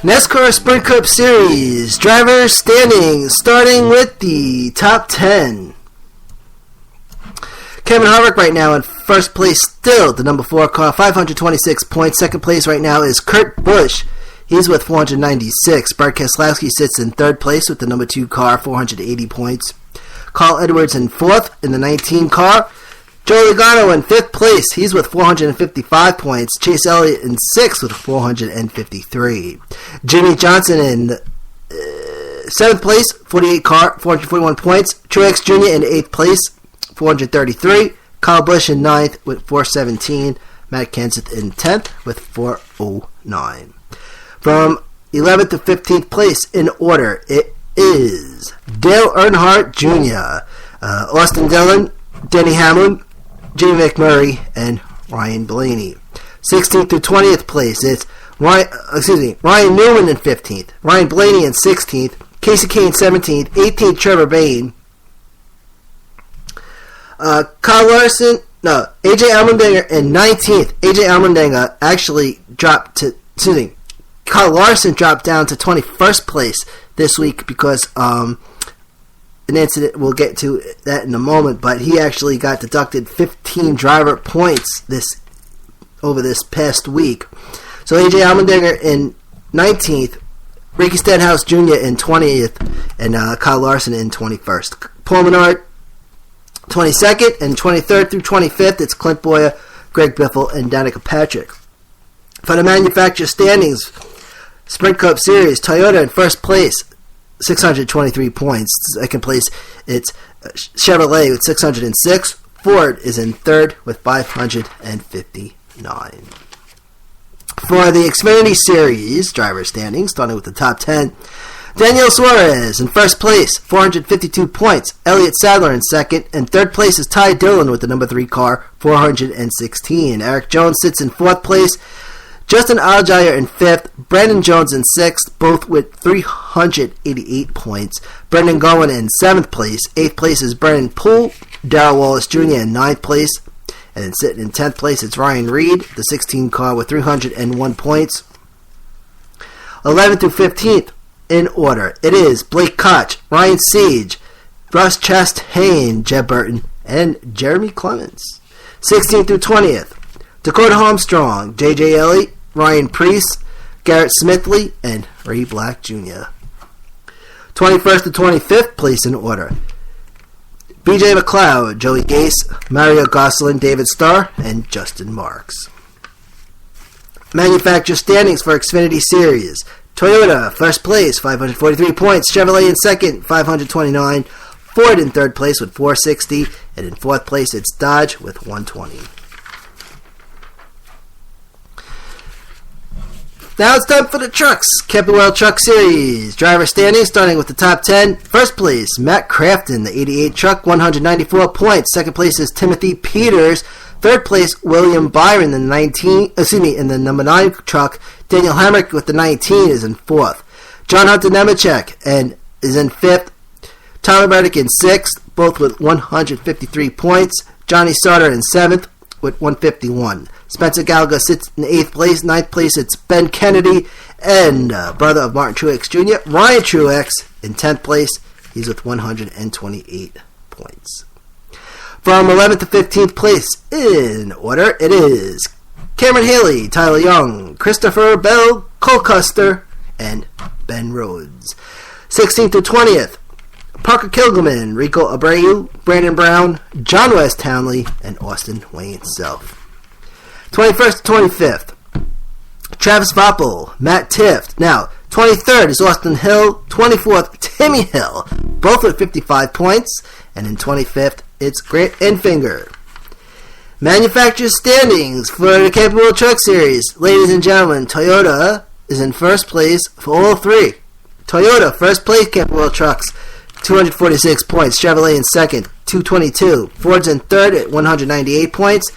NASCAR Sprint Cup Series driver standings, starting with the top 10. Kevin Harvick right now in first place, still the number 4 car, 526 points. Second place right now is Kurt Busch. He's with 496. Bart Keselowski sits in third place with the number 2 car, 480 points. Carl Edwards in fourth in the 19 car. Joey Logano in 5th place. He's with 455 points. Chase Elliott in 6th with 453. Jimmy Johnson in 7th place, 48 car, 441 points. Truex Jr. in 8th place, 433. Kyle Busch in 9th with 417. Matt Kenseth in 10th with 409. From 11th to 15th place in order, it is Dale Earnhardt Jr., Austin Dillon, Denny Hamlin, Jamie McMurray, and Ryan Blaney. 16th to 20th place, it's Ryan Newman in 15th, Ryan Blaney in 16th, Casey Kane 17th, 18th Trevor Bayne, AJ Allmendinger in 19th. AJ Allmendinger actually dropped to, Kyle Larson dropped down to 21st place this week because an incident, we'll get to that in a moment, but he actually got deducted 15 driver points over this past week. So AJ Allmendinger in 19th, Ricky Stenhouse Jr. in 20th, and Kyle Larson in 21st. Paul Menard 22nd, and 23rd through 25th, it's Clint Bowyer, Greg Biffle, and Danica Patrick. For the manufacturer standings, Sprint Cup Series, Toyota in first place, 623 points. Second place, it's Chevrolet with 606. Ford is in third with 559. For the Xfinity Series driver standings, starting with the top 10, Daniel Suarez in first place, 452 points. Elliott Sadler in second, and third place is Ty Dillon with the number 3 car, 416. Eric Jones sits in fourth place. Justin Allgaier in 5th, Brandon Jones in 6th, both with 388 points. Brendan Gowen in 7th place. 8th place is Brennan Poole. Darrell Wallace Jr. in 9th place. And then sitting in 10th place, it's Ryan Reed, the 16 car with 301 points. 11th through 15th in order, it is Blake Koch, Ryan Siege, Ross Chastain, Jeb Burton, and Jeremy Clements. 16th through 20th, Dakota Armstrong, J.J. Elliott, Ryan Preece, Garrett Smithley, and Ray Black Jr. 21st to 25th place in order, B.J. McLeod, Joey Gase, Mario Gosselin, David Starr, and Justin Marks. Manufacturer standings for Xfinity Series. Toyota, first place, 543 points. Chevrolet in second, 529. Ford in third place with 460. And in fourth place, it's Dodge with 120. Now it's time for the trucks. Camping World Truck Series. Driver standings, starting with the top 10. First place, Matt Crafton, the 88 truck, 194 points. Second place is Timothy Peters. Third place, William Byron, in the number 9 truck. Daniel Hamrick with the 19 is in 4th. John Hunter Nemechek is in 5th. Tyler Reddick in 6th, both with 153 points. Johnny Sauter in 7th with 151. Spencer Gallagher sits in 8th place. 9th place, it's Ben Kennedy and brother of Martin Truex Jr., Ryan Truex, in 10th place. He's with 128 points. From 11th to 15th place in order, it is Cameron Haley, Tyler Young, Christopher Bell, Cole Custer, and Ben Rhodes. 16th to 20th, Parker Kilgerman, Rico Abreu, Brandon Brown, John West Townley, and Austin Wayne Self. 21st to 25th, Travis Voppel, Matt Tifft. Now, 23rd is Austin Hill, 24th, Timmy Hill, both with 55 points, and in 25th, it's Grant Enfinger. Manufacturer standings for the Camping World Truck Series. Ladies and gentlemen, Toyota is in first place for all three. Toyota, first place, Camping World Trucks, 246 points. Chevrolet in second, 222. Ford's in third at 198 points.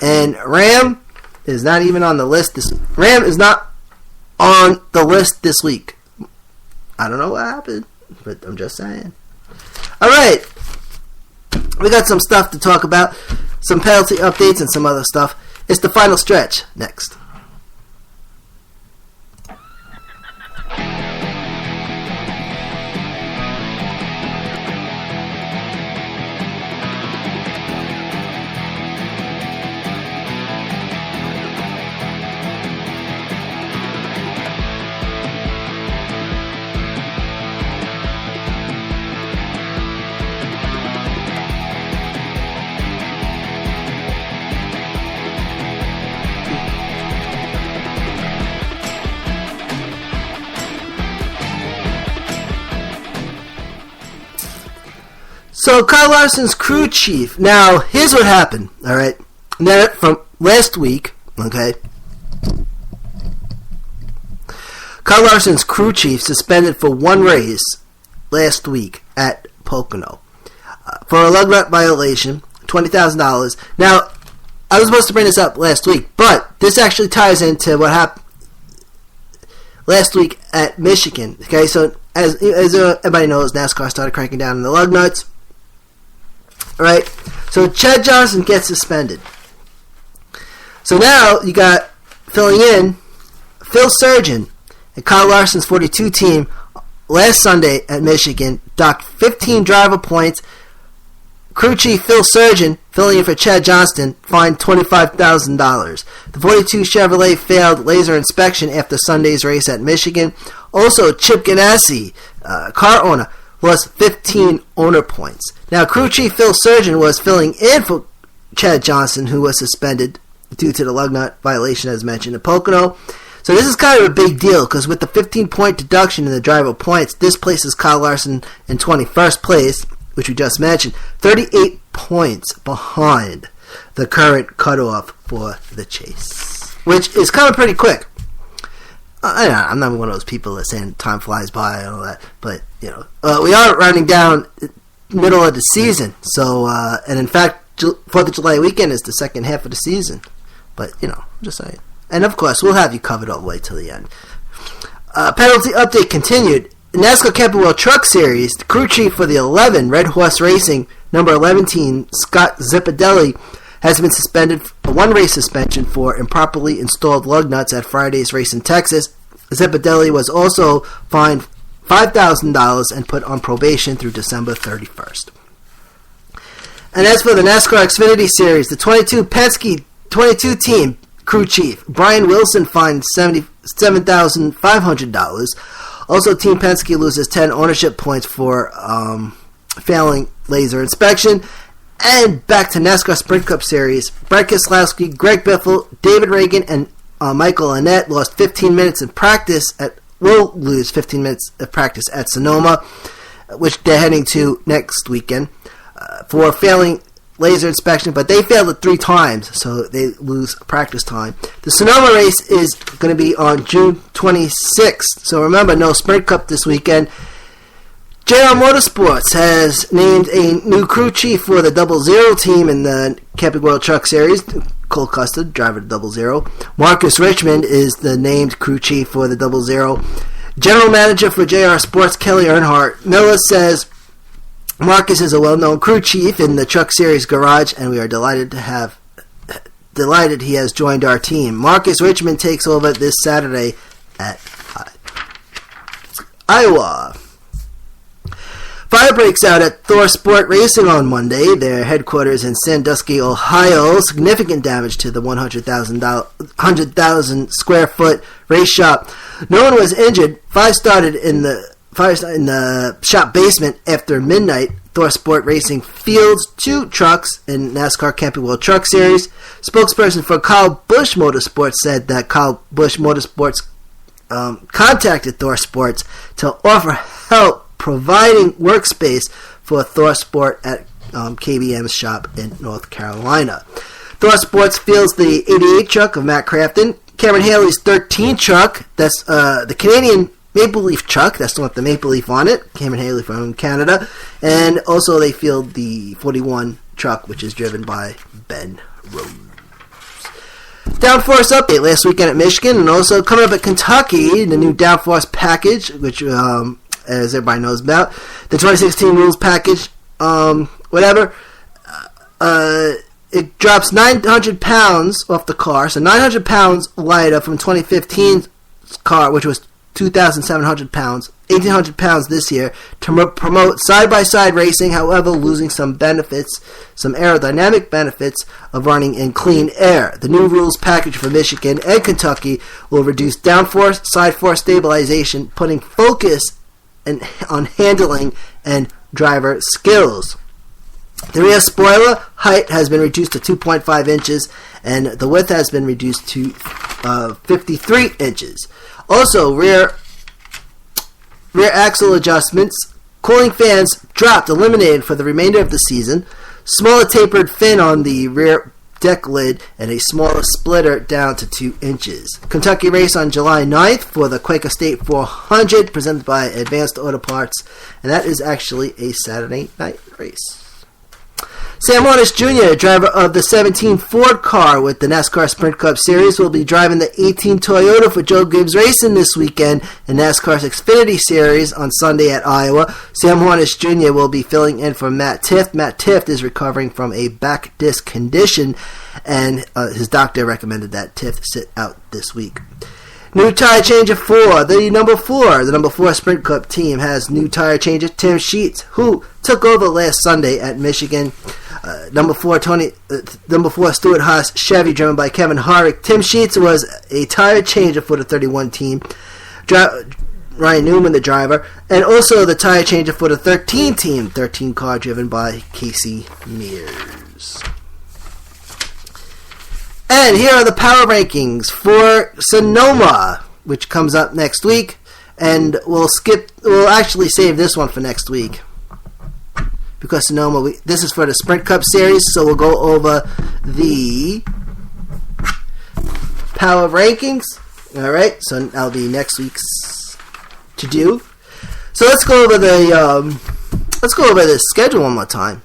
And Ram is not even on the list. Ram is not on the list this week. I don't know what happened, but I'm just saying. All right. We got some stuff to talk about, some penalty updates and some other stuff. It's the final stretch next. So Kyle Larson's crew chief. Now, here's what happened. All right, now from last week. Okay, Kyle Larson's crew chief suspended for one race last week at Pocono for a lug nut violation, $20,000. Now, I was supposed to bring this up last week, but this actually ties into what happened last week at Michigan. Okay, so as everybody knows, NASCAR started cranking down on the lug nuts. All right, so Chad Johnson gets suspended. So now you got filling in Phil Surgeon and Kyle Larson's 42 team last Sunday at Michigan docked 15 driver points. Crew chief Phil Surgeon, filling in for Chad Johnston, fined $25,000. The 42 Chevrolet failed laser inspection after Sunday's race at Michigan. Also, Chip Ganassi, car owner, lost 15 owner points. Now, crew chief Phil Surgeon was filling in for Chad Johnston, who was suspended due to the lug nut violation, as mentioned, in Pocono. So this is kind of a big deal, because with the 15-point deduction in the driver points, this places Kyle Larson in 21st place, which we just mentioned, 38 points behind the current cutoff for the chase, which is kind of pretty quick. I'm not one of those people that saying time flies by and all that, but we are running down middle of the season. So, and in fact, 4th of July weekend is the second half of the season. But I'm just saying. And of course, we'll have you covered all the way till the end. Penalty update continued. NASCAR Camping World Truck Series, the crew chief for the 11 Red Horse Racing, number 11 team, Scott Zipadelli, has been suspended a one-race suspension for improperly installed lug nuts at Friday's race in Texas. Zipadelli was also fined $5,000 and put on probation through December 31st. And as for the NASCAR Xfinity Series, the 22 Penske 22 team crew chief, Brian Wilson, fined $77,500. Also, Team Penske loses 10 ownership points for failing laser inspection. And back to NASCAR Sprint Cup Series. Brett Keselowski, Greg Biffle, David Reagan, and Michael Annett lost 15 minutes in practice will lose 15 minutes of practice at Sonoma, which they're heading to next weekend, for failing laser inspection, but they failed it 3 times, so they lose practice time. The Sonoma race is going to be on June 26th, so remember, no Sprint Cup this weekend. JR Motorsports has named a new crew chief for the 00 team in the Camping World Truck Series. Cole Custer, driver to 00. Marcus Richmond is the named crew chief for the 00. General manager for JR Sports, Kelly Earnhardt Miller, says Marcus is a well-known crew chief in the Truck Series garage, and we are delighted he has joined our team. Marcus Richmond takes over this Saturday at Iowa. Fire breaks out at Thor Sport Racing on Monday, their headquarters in Sandusky, Ohio. Significant damage to the 100,000 square foot race shop. No one was injured. Fire started in the shop basement after midnight. Thor Sport Racing fields 2 trucks in NASCAR Camping World Truck Series. Spokesperson for Kyle Busch Motorsports said that Kyle Busch Motorsports contacted Thor Sports to offer help providing workspace for Thor Sport at KBM's shop in North Carolina. Thor Sports fields the 88 truck of Matt Crafton, Cameron Haley's 13 truck, that's the Canadian Maple Leaf truck, that's the one with the Maple Leaf on it, Cameron Haley from Canada, and also they field the 41 truck, which is driven by Ben Rhodes. Downforce update last weekend at Michigan, and also coming up at Kentucky, the new Downforce package, which as everybody knows about, the 2016 rules package, it drops 900 pounds off the car, so 900 pounds lighter from 2015's car, which was 2,700 pounds, 1,800 pounds this year, to promote side-by-side racing, however, losing some benefits, some aerodynamic benefits of running in clean air. The new rules package for Michigan and Kentucky will reduce downforce, side force stabilization, putting focus on handling and driver skills. The rear spoiler height has been reduced to 2.5 inches, and the width has been reduced to 53 inches. Also, rear axle adjustments Cooling fans dropped, eliminated for the remainder of the season. Smaller tapered fin on the rear deck lid and a smaller splitter down to 2 inches. Kentucky race on July 9th for the Quaker State 400 presented by Advanced Auto Parts, and that is actually a Saturday night race. Sam Hornish Jr., driver of the 17 Ford car with the NASCAR Sprint Cup Series, will be driving the 18 Toyota for Joe Gibbs Racing this weekend in NASCAR's Xfinity Series on Sunday at Iowa. Sam Hornish Jr. will be filling in for Matt Tifft. Matt Tifft is recovering from a back disc condition, and his doctor recommended that Tifft sit out this week. New tire changer for the number 4 Sprint Cup team has new tire changer Tim Sheets, who took over last Sunday at Michigan. Number 4 Stuart Haas Chevy, driven by Kevin Harvick. Tim Sheets was a tire changer for the 31 team. Ryan Newman, the driver, and also the tire changer for the 13 team, 13 car driven by Casey Mears. And here are the power rankings for Sonoma, which comes up next week, and we'll actually save this one for next week. Because Sonoma, this is for the Sprint Cup Series, so we'll go over the power rankings. All right, so that'll be next week's to do. So let's go over the schedule one more time.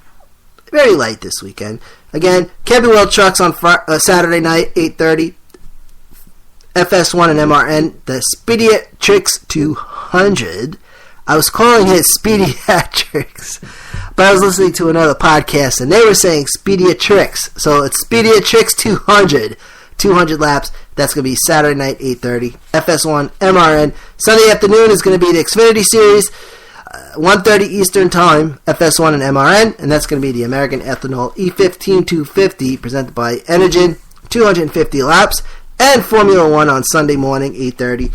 Very light this weekend. Again, Camping World Trucks on Saturday night, 8:30. FS1 and MRN, the Speediatrix 200. I was calling it Speediatrix, but I was listening to another podcast, and they were saying Speediatrix. So it's Speediatrix 200. 200 laps. That's going to be Saturday night, 8:30. FS1, MRN. Sunday afternoon is going to be the Xfinity Series, 1:30 Eastern Time, FS1 and MRN, and that's going to be the American Ethanol E15 250 presented by Energen, 250 laps, and Formula 1 on Sunday morning, 8:30.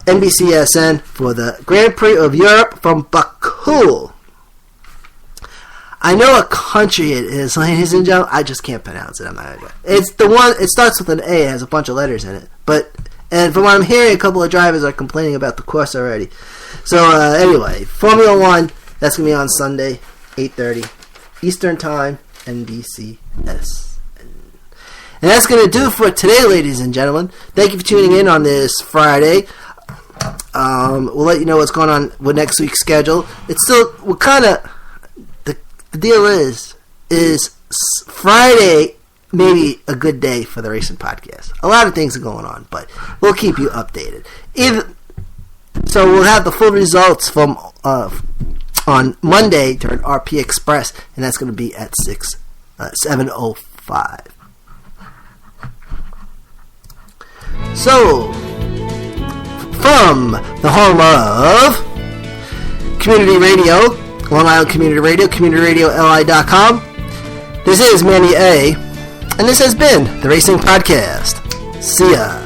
NBCSN for the Grand Prix of Europe from Baku. I know what country it is, ladies and gentlemen. I just can't pronounce it. I'm not gonna. It's the one. It starts with an A. It has a bunch of letters in it. And from what I'm hearing, a couple of drivers are complaining about the course already. So anyway, Formula 1. That's gonna be on Sunday, 8:30 Eastern Time, NBCSN. And that's gonna do for today, ladies and gentlemen. Thank you for tuning in on this Friday. We'll let you know what's going on with next week's schedule. It's still, we're kind of, the deal is Friday maybe a good day for the Racing Podcast. A lot of things are going on, but we'll keep you updated. So we'll have the full results from on Monday during RP Express, and that's going to be at 7:05. So, from the home of Community Radio, Long Island Community Radio, CommunityRadioLI.com, this is Manny A., and this has been the Racing Podcast. See ya.